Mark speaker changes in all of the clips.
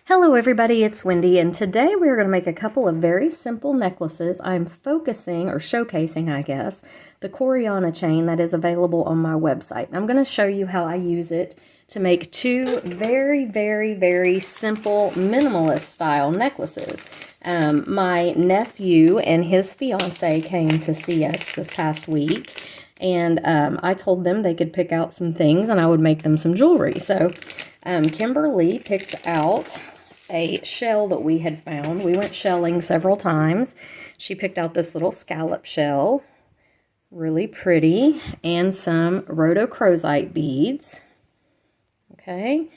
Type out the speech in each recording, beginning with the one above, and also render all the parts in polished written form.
Speaker 1: Hello everybody, it's Wendy, and today we're going to make a couple of very simple necklaces. I'm focusing, or showcasing I guess, the Coreana chain that is available on my website. I'm going to show you how I use it to make two very simple minimalist style necklaces. My nephew and his fiance came to see us this past week, and I told them they could pick out some things and I would make them some jewelry. So Kimberly picked out a shell that we had found. We went shelling several times. She picked out this little scallop shell, really pretty, and some rhodochrosite beads. Okay,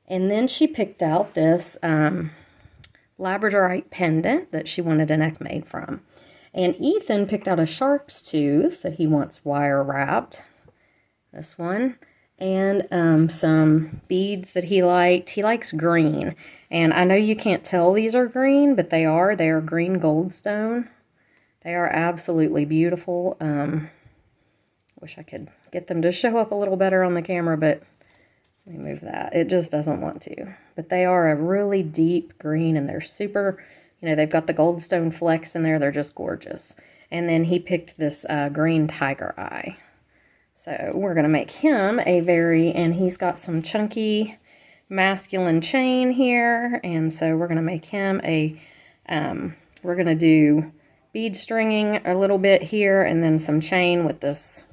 Speaker 1: and then she picked out this labradorite pendant that she wanted a neck made from. And Ethan picked out a shark's tooth that he wants wire wrapped. This one. And some beads that he liked. He likes green. And I know you can't tell these are green, but they are. They are green goldstone. They are absolutely beautiful. Wish I could get them to show up a little better on the camera, but let me move that. It just doesn't want to. But they are a really deep green, and they're super, they've got the goldstone flecks in there. They're just gorgeous. And then he picked this green tiger eye. So we're going to make him and he's got some chunky masculine chain here. And so we're going to make him we're going to do bead stringing a little bit here and then some chain with this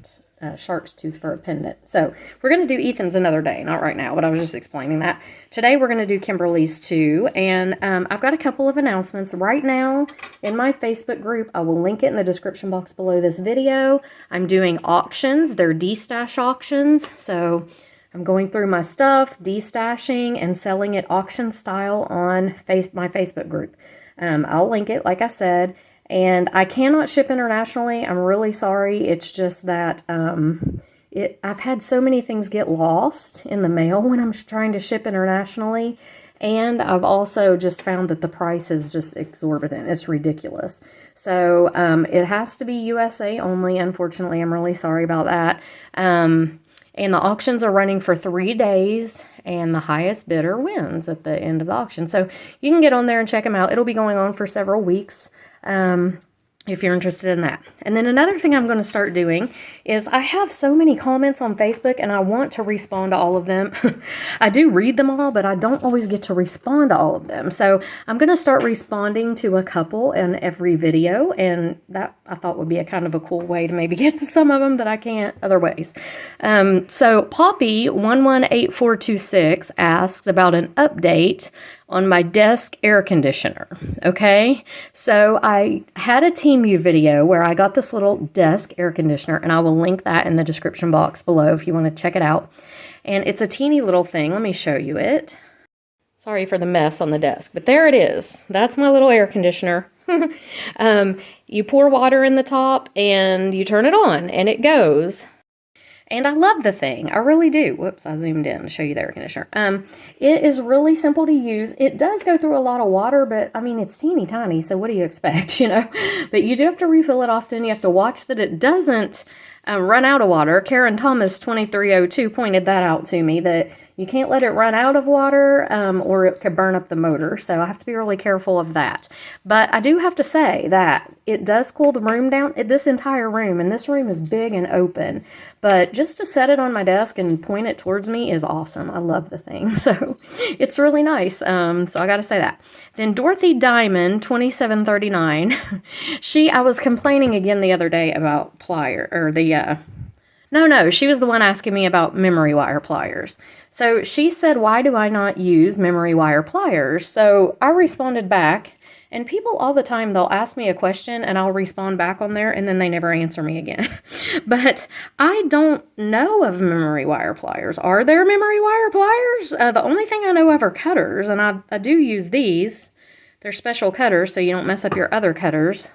Speaker 1: shark's tooth for a pendant. So we're going to do Ethan's another day, not right now, but I was just explaining that. Today we're going to do Kimberly's too, and I've got a couple of announcements right now in my Facebook group. I will link it in the description box below this video. I'm doing auctions. They're de-stash auctions, so I'm going through my stuff, de-stashing, and selling it auction style on my Facebook group. I'll link it, like I said. And I cannot ship internationally. I'm really sorry. It's just that I've had so many things get lost in the mail when I'm trying to ship internationally. And I've also just found that the price is just exorbitant. It's ridiculous. So it has to be USA only. Unfortunately, I'm really sorry about that. And the auctions are running for 3 days, and the highest bidder wins at the end of the auction. So you can get on there and check them out. It'll be going on for several weeks if you're interested in that. And then another thing I'm going to start doing is I have so many comments on Facebook, and I want to respond to all of them. I do read them all, but I don't always get to respond to all of them. So I'm going to start responding to a couple in every video, and that I thought would be a kind of a cool way to maybe get to some of them that I can't other ways. So Poppy118426 asks about an update on my desk air conditioner. Okay, so I had a TeamU video where I got this little desk air conditioner, and I will link that in the description box below if you want to check it out. And it's a teeny little thing. Let me show you it. Sorry for the mess on the desk, but there it is. That's my little air conditioner. You pour water in the top and you turn it on and it goes. And I love the thing. I really do. Whoops, I zoomed in to show you the air conditioner. It is really simple to use. It does go through a lot of water, but I mean, it's teeny tiny, so what do you expect, But you do have to refill it often. You have to watch that it doesn't run out of water. Karen Thomas 2302 pointed that out to me, that you can't let it run out of water or it could burn up the motor. So I have to be really careful of that. But I do have to say that it does cool the room down, this entire room. And this room is big and open. But just to set it on my desk and point it towards me is awesome. I love the thing. So it's really nice. So I got to say that. Then Dorothy Diamond 2739. I was complaining again the other day about she was the one asking me about memory wire pliers. So she said, why do I not use memory wire pliers? So I responded back, and people all the time, they'll ask me a question and I'll respond back on there and then they never answer me again. But I don't know of memory wire pliers. Are there memory wire pliers? The only thing I know of are cutters, and I do use these. They're special cutters so you don't mess up your other cutters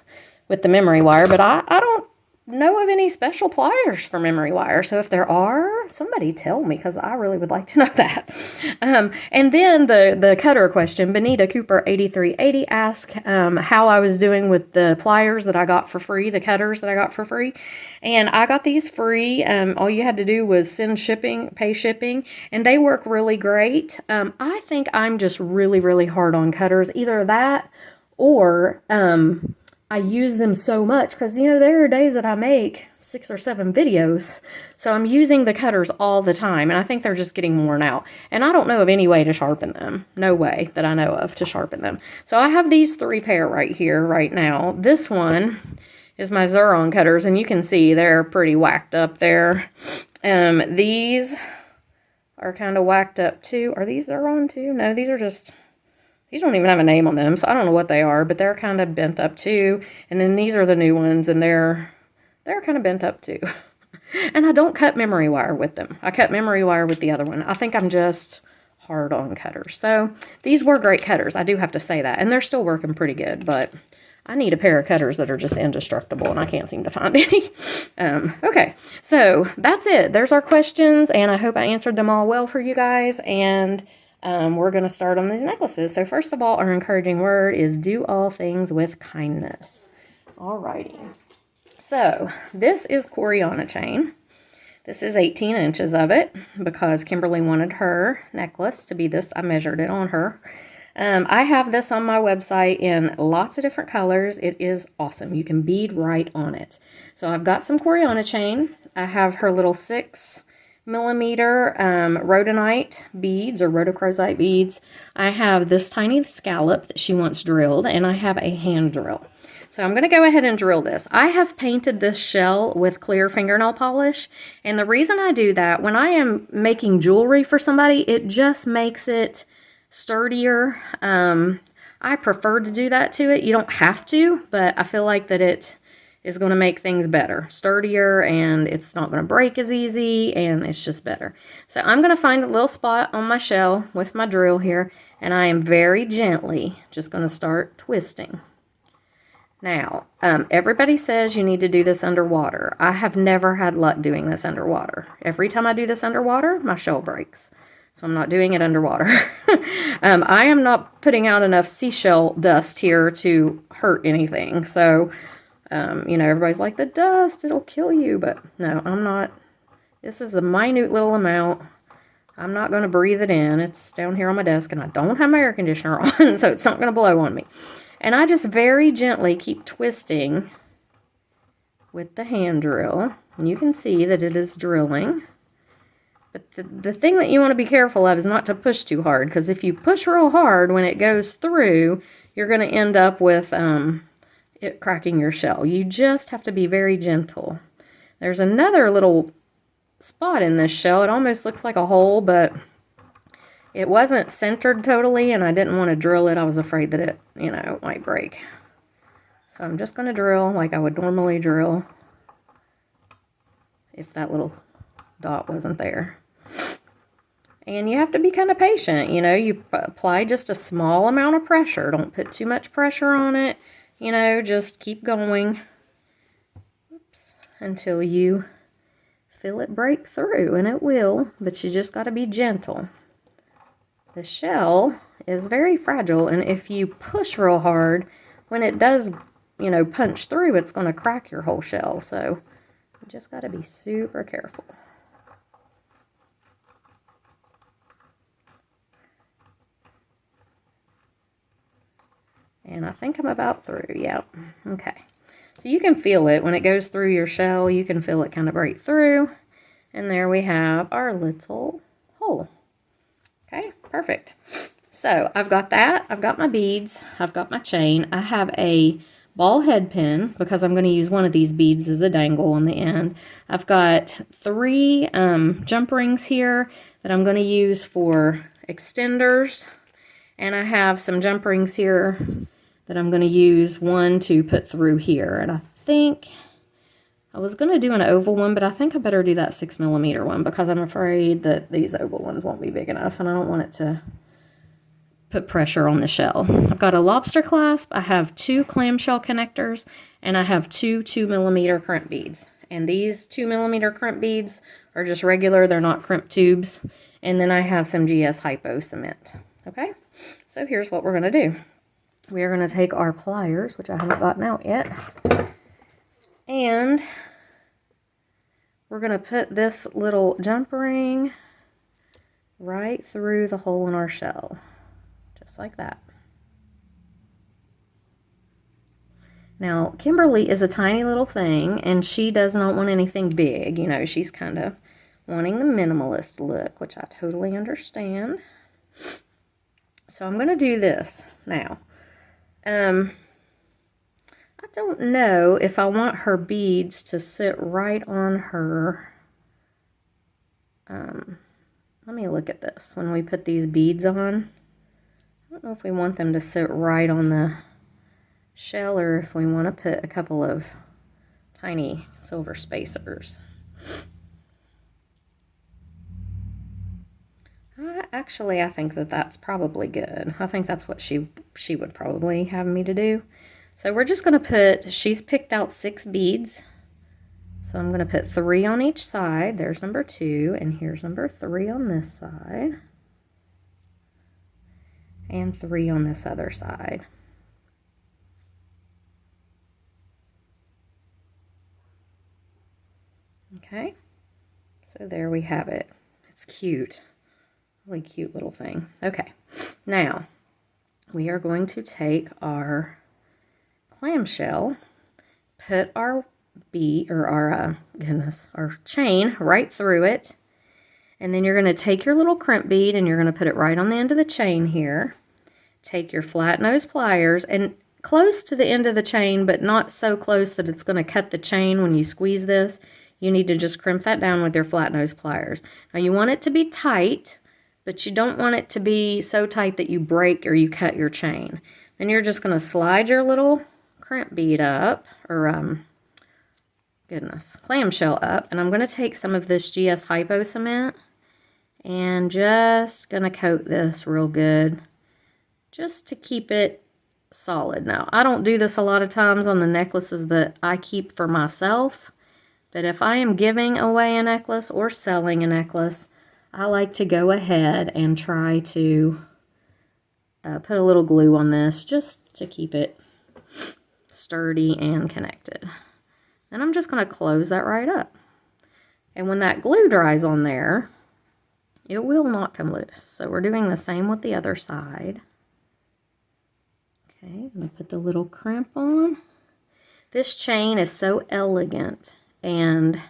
Speaker 1: with the memory wire, but I don't know of any special pliers for memory wire. So if there are, somebody tell me, because I really would like to know that. And then the cutter question, Benita Cooper 8380 asked how I was doing with the pliers that I got for free, the cutters that I got for free. And I got these free. All you had to do was send shipping, pay shipping, and they work really great. I think I'm just really, really hard on cutters. Either that or I use them so much because, you know, there are days that I make 6 or 7 videos. So I'm using the cutters all the time, and I think they're just getting worn out. And I don't know of any way to sharpen them. No way that I know of to sharpen them. So I have these 3 pair right here, right now. This one is my Xeron cutters, and you can see they're pretty whacked up there. These are kind of whacked up too. Are these Xeron too? No, these are just... These don't even have a name on them, so I don't know what they are, but they're kind of bent up too. And then these are the new ones, and they're kind of bent up too. And I don't cut memory wire with them. I cut memory wire with the other one. I think I'm just hard on cutters. So these were great cutters. I do have to say that. And they're still working pretty good, but I need a pair of cutters that are just indestructible, and I can't seem to find any. Okay, so that's it. There's our questions, and I hope I answered them all well for you guys. And we're going to start on these necklaces. So first of all, our encouraging word is do all things with kindness. Alrighty. So this is Coreana chain. This is 18 inches of it because Kimberly wanted her necklace to be this. I measured it on her. I have this on my website in lots of different colors. It is awesome. You can bead right on it. So I've got some Coreana chain. I have her little 6 millimeter rhodonite beads or rhodochrosite beads. I have this tiny scallop that she wants drilled, and I have a hand drill. So I'm going to go ahead and drill this. I have painted this shell with clear fingernail polish, and the reason I do that, when I am making jewelry for somebody, it just makes it sturdier. I prefer to do that to it. You don't have to, but I feel like that it is going to make things better, sturdier, and it's not going to break as easy, and it's just better. So I'm going to find a little spot on my shell with my drill here, and I am very gently just going to start twisting. Now, everybody says you need to do this underwater. I have never had luck doing this underwater. Every time I do this underwater, my shell breaks. So I'm not doing it underwater. I am not putting out enough seashell dust here to hurt anything. So you know, everybody's like, the dust, it'll kill you. But no, I'm not. This is a minute little amount. I'm not going to breathe it in. It's down here on my desk, and I don't have my air conditioner on, so it's not going to blow on me. And I just very gently keep twisting with the hand drill. And you can see that it is drilling. But the thing that you want to be careful of is not to push too hard, because if you push real hard when it goes through, you're going to end up with it cracking your shell. You just have to be very gentle. There's another little spot in this shell. It almost looks like a hole, but it wasn't centered totally, and I didn't want to drill it. I was afraid that it, you know, might break. So I'm just going to drill like I would normally drill if that little dot wasn't there. And you have to be kind of patient. You know, you apply just a small amount of pressure. Don't put too much pressure on it. You know, just keep going. Oops, until you feel it break through, and it will, but you just got to be gentle. The shell is very fragile, and if you push real hard, when it does, you know, punch through, it's going to crack your whole shell. So you just got to be super careful. And I think I'm about through. Yep. Okay. So you can feel it when it goes through your shell. You can feel it kind of break through. And there we have our little hole. Okay, perfect. So I've got that. I've got my beads. I've got my chain. I have a ball head pin because I'm going to use one of these beads as a dangle on the end. I've got 3 jump rings here that I'm going to use for extenders. And I have some jump rings here that I'm going to use one to put through here. And I think I was going to do an oval one, but I think I better do that 6 millimeter one because I'm afraid that these oval ones won't be big enough, and I don't want it to put pressure on the shell. I've got a lobster clasp, I have 2 clamshell connectors, and I have 2 2mm crimp beads. And these 2mm crimp beads are just regular, they're not crimp tubes. And then I have some GS Hypo cement. Okay, so here's what we're going to do. We are going to take our pliers, which I haven't gotten out yet, and we're going to put this little jump ring right through the hole in our shell. Just like that. Now, Kimberly is a tiny little thing, and she does not want anything big. You know, she's kind of wanting the minimalist look, which I totally understand. So I'm going to do this now. I don't know if I want her beads to sit right on her. Let me look at this. When we put these beads on, I don't know if we want them to sit right on the shell or if we want to put a couple of tiny silver spacers. Actually, I think that that's probably good. I think that's what she would probably have me to do. So we're just going to put, she's picked out 6 beads. So I'm going to put 3 on each side. There's number 2, and here's number 3 on this side. And 3 on this other side. Okay, so there we have it. It's cute. Really cute little thing. Okay, now we are going to take our clamshell, put our bead or our our chain right through it, and then you're going to take your little crimp bead and you're going to put it right on the end of the chain here. Take your flat nose pliers and close to the end of the chain, but not so close that it's going to cut the chain when you squeeze this. You need to just crimp that down with your flat nose pliers. Now you want it to be tight, but you don't want it to be so tight that you break or you cut your chain. Then you're just going to slide your little crimp bead up, or clamshell up, and I'm going to take some of this GS Hypo cement and just going to coat this real good just to keep it solid. Now, I don't do this a lot of times on the necklaces that I keep for myself, but if I am giving away a necklace or selling a necklace, I like to go ahead and try to put a little glue on this just to keep it sturdy and connected. And I'm just going to close that right up. And when that glue dries on there, it will not come loose. So we're doing the same with the other side. Okay, I'm going to put the little crimp on. This chain is so elegant and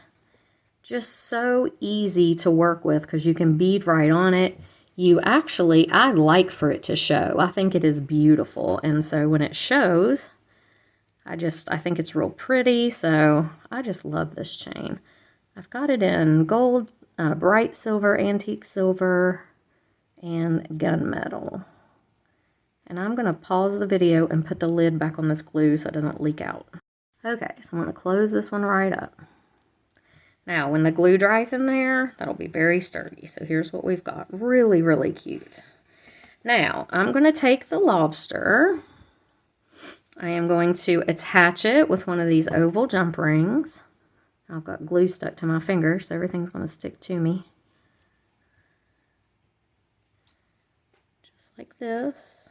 Speaker 1: just so easy to work with because you can bead right on it. I like for it to show. I think it is beautiful. And so when it shows, I think it's real pretty. So I just love this chain. I've got it in gold, bright silver, antique silver, and gunmetal. And I'm going to pause the video and put the lid back on this glue so it doesn't leak out. Okay, so I'm going to close this one right up. Now, when the glue dries in there, that'll be very sturdy. So here's what we've got. Really, really cute. Now, I'm going to take the lobster. I am going to attach it with one of these oval jump rings. I've got glue stuck to my finger, so everything's going to stick to me. Just like this.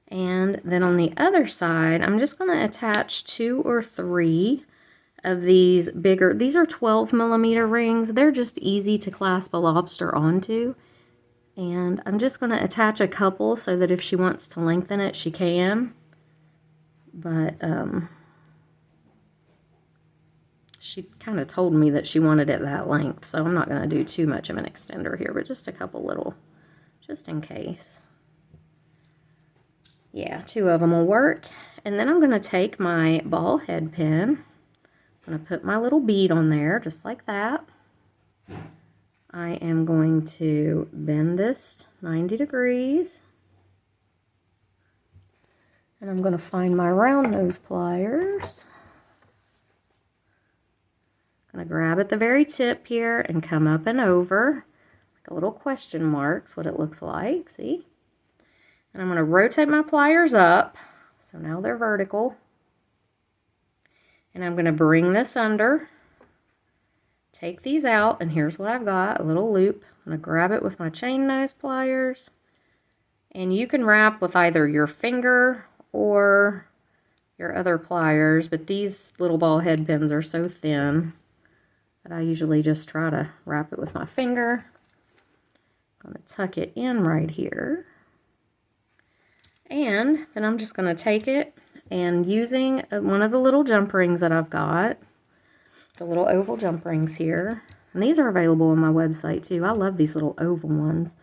Speaker 1: And then on the other side, I'm just going to attach 2 or 3 of these bigger, these are 12mm rings. They're just easy to clasp a lobster onto. And I'm just going to attach a couple so that if she wants to lengthen it, she can. But she kind of told me that she wanted it that length, so I'm not going to do too much of an extender here, but just a couple little, just in case. Yeah, 2 of them will work. And then I'm going to take my ball head pin. I'm going to put my little bead on there, just like that. I am going to bend this 90 degrees. And I'm going to find my round nose pliers. I'm going to grab at the very tip here and come up and over, like a little question mark's what it looks like, see? And I'm going to rotate my pliers up, so now they're vertical. And I'm going to bring this under, take these out, and here's what I've got, a little loop. I'm going to grab it with my chain nose pliers. And you can wrap with either your finger or your other pliers, but these little ball head pins are so thin that I usually just try to wrap it with my finger. I'm going to tuck it in right here. And then I'm just going to take it and using one of the little jump rings that I've got, the little oval jump rings here, and these are available on my website too. I love these little oval ones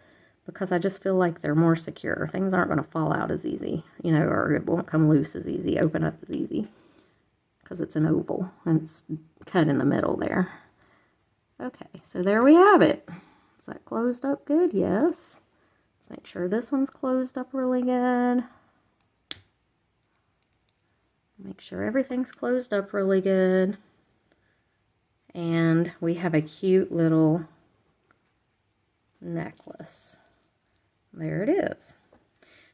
Speaker 1: because I just feel like they're more secure. Things aren't going to fall out as easy, you know, or it won't come loose as easy, open up as easy, because it's an oval and it's cut in the middle there. Okay, so there we have it. Is that closed up good? Yes. Let's make sure this one's closed up really good. Make sure everything's closed up really good. And we have a cute little necklace. There it is.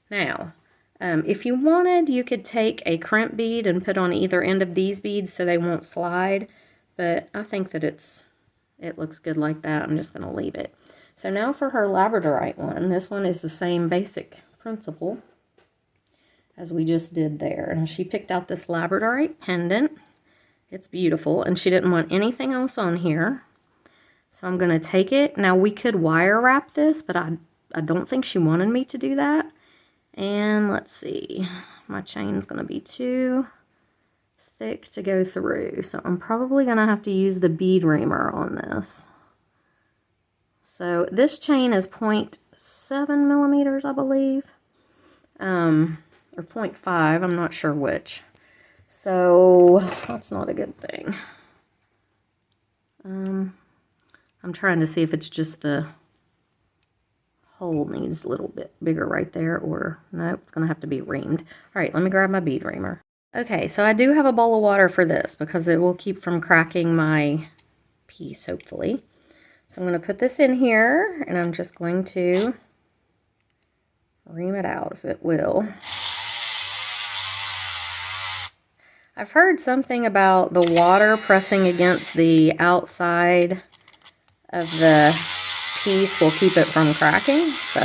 Speaker 1: Now, if you wanted, you could take a crimp bead and put on either end of these beads so they won't slide, but I think that it looks good like that. I'm just going to leave it. So now for her labradorite one, this one is the same basic principle as we just did there. And she picked out this labradorite pendant. It's beautiful, and she didn't want anything else on here. So I'm going to take it. Now we could wire wrap this, but I don't think she wanted me to do that. And let's see, my chain's going to be too thick to go through. So I'm probably going to have to use the bead reamer on this. So this chain is 0.7 millimeters, I believe. Or 0.5, I'm not sure which. So that's not a good thing. I'm trying to see if it's just the hole needs a little bit bigger right there, or no, it's going to have to be reamed. All right, let me grab my bead reamer. Okay, so I do have a bowl of water for this because it will keep from cracking my piece, hopefully. So I'm going to put this in here, and I'm just going to ream it out if it will. I've heard something about the water pressing against the outside of the piece will keep it from cracking, so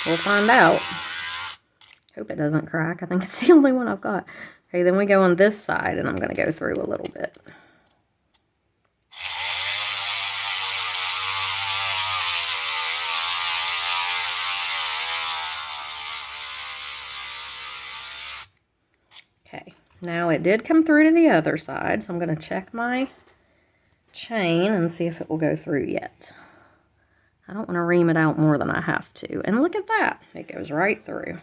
Speaker 1: we'll find out. Hope it doesn't crack. I think it's the only one I've got. Okay, then we go on this side, and I'm going to go through a little bit. Okay, now it did come through to the other side, so I'm going to check my chain and see if it will go through yet. I don't want to ream it out more than I have to. And look at that. It goes right through.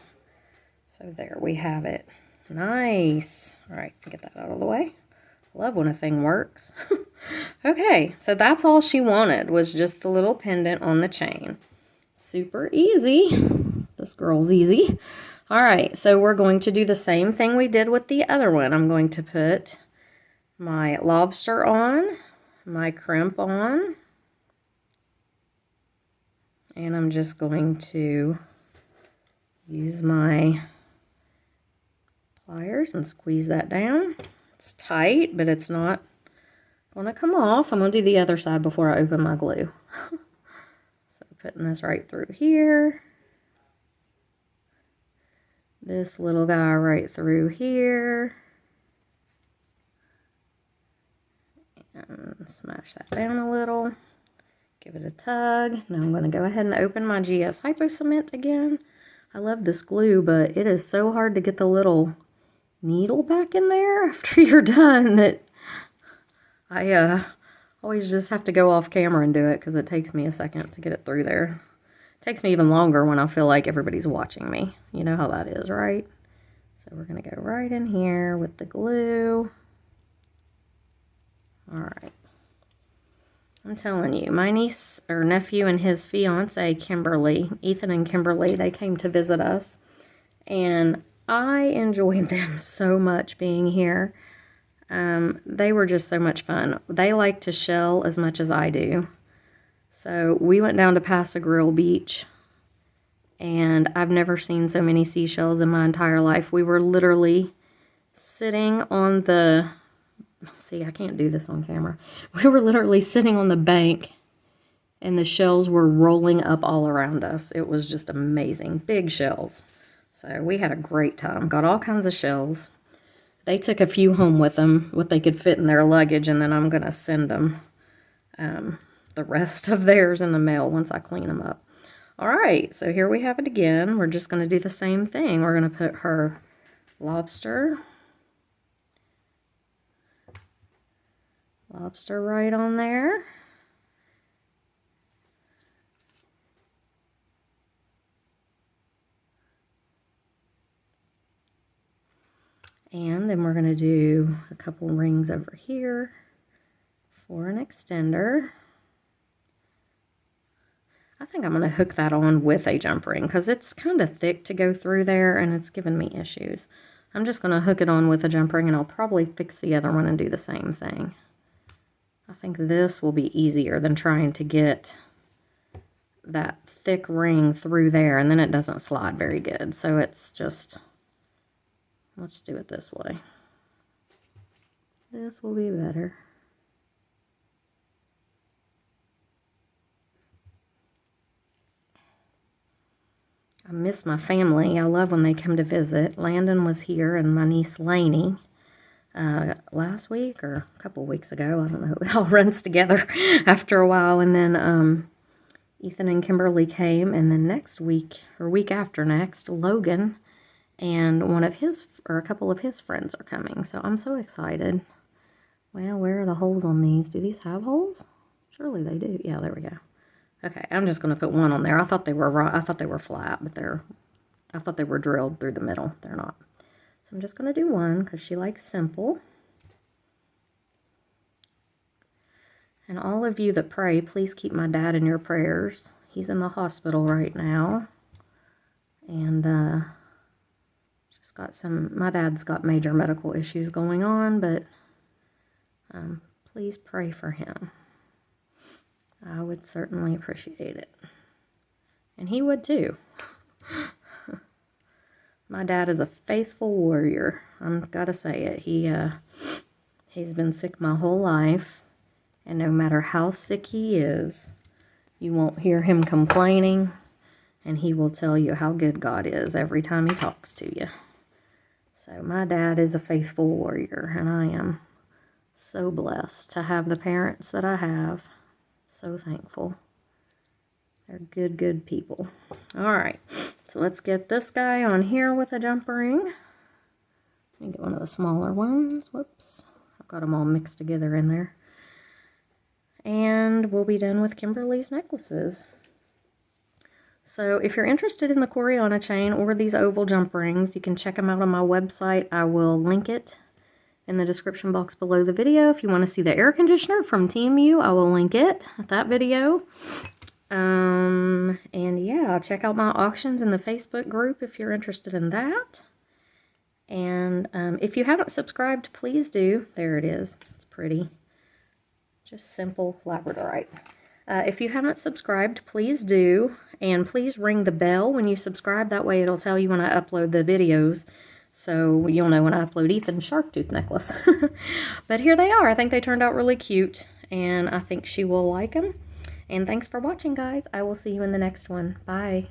Speaker 1: So there we have it. Nice. All right, get that out of the way. Love when a thing works. Okay, so that's all she wanted, was just the little pendant on the chain. Super easy. This girl's easy. All right, so we're going to do the same thing we did with the other one. I'm going to put my lobster on, my crimp on, and I'm just going to use my pliers and squeeze that down. It's tight, but it's not going to come off. I'm going to do the other side before I open my glue. So putting this right through here. This little guy right through here. And smash that down a little. Give it a tug. Now I'm going to go ahead and open my GS Hypo Cement again. I love this glue, but it is so hard to get the little needle back in there after you're done that I always just have to go off camera and do it because it takes me a second to get it through there. It takes me even longer when I feel like everybody's watching me. You know how that is, right? So we're going to go right in here with the glue. All right. I'm telling you, my niece or nephew and his fiance, Kimberly, Ethan and Kimberly, they came to visit us. And I enjoyed them so much being here. They were just so much fun. They like to shell as much as I do. So we went down to Paso Grill Beach, and I've never seen so many seashells in my entire life. We were literally sitting on the, see, I can't do this on camera. We were literally sitting on the bank, and the shells were rolling up all around us. It was just amazing. Big shells. So we had a great time. Got all kinds of shells. They took a few home with them, what they could fit in their luggage, and then I'm going to send them the rest of theirs in the mail once I clean them up. All right, so here we have it again. We're just going to do the same thing. We're going to put her lobster right on there. And then we're going to do a couple rings over here for an extender. I think I'm going to hook that on with a jump ring because it's kind of thick to go through there and it's giving me issues. I'm just going to hook it on with a jump ring, and I'll probably fix the other one and do the same thing. I think this will be easier than trying to get that thick ring through there, and then it doesn't slide very good. So it's just, let's do it this way. This will be better. I miss my family. I love when they come to visit. Landon was here and my niece Lainey last week or a couple of weeks ago. I don't know. It all runs together after a while. And then Ethan and Kimberly came. And then next week, or week after next, Logan and one of his, or a couple of his friends are coming. So I'm so excited. Well, where are the holes on these? Do these have holes? Surely they do. Yeah, there we go. Okay, I'm just going to put one on there. I thought they were flat, but I thought they were drilled through the middle. They're not. So I'm just going to do one because she likes simple. And all of you that pray, please keep my dad in your prayers. He's in the hospital right now. And just got my dad's got major medical issues going on, but please pray for him. I would certainly appreciate it. And he would too. My dad is a faithful warrior. I've got to say it. He's been sick my whole life. And no matter how sick he is, you won't hear him complaining. And he will tell you how good God is every time he talks to you. So my dad is a faithful warrior. And I am so blessed to have the parents that I have. So thankful. They're good, good people. All right. So let's get this guy on here with a jump ring. Let me get one of the smaller ones. Whoops. I've got them all mixed together in there. And we'll be done with Kimberly's necklaces. So if you're interested in the Coreana chain or these oval jump rings, you can check them out on my website. I will link it in the description box below the video. If you want to see the air conditioner from Team U, I will link it at that video. And yeah, check out my auctions in the Facebook group if you're interested in that. And if you haven't subscribed, please do. There it is. It's pretty. Just simple labradorite. If you haven't subscribed, please do. And please ring the bell when you subscribe. That way it'll tell you when I upload the videos. So you'll know when I upload Ethan's shark tooth necklace. But here they are. I think they turned out really cute. And I think she will like them. And thanks for watching, guys. I will see you in the next one. Bye.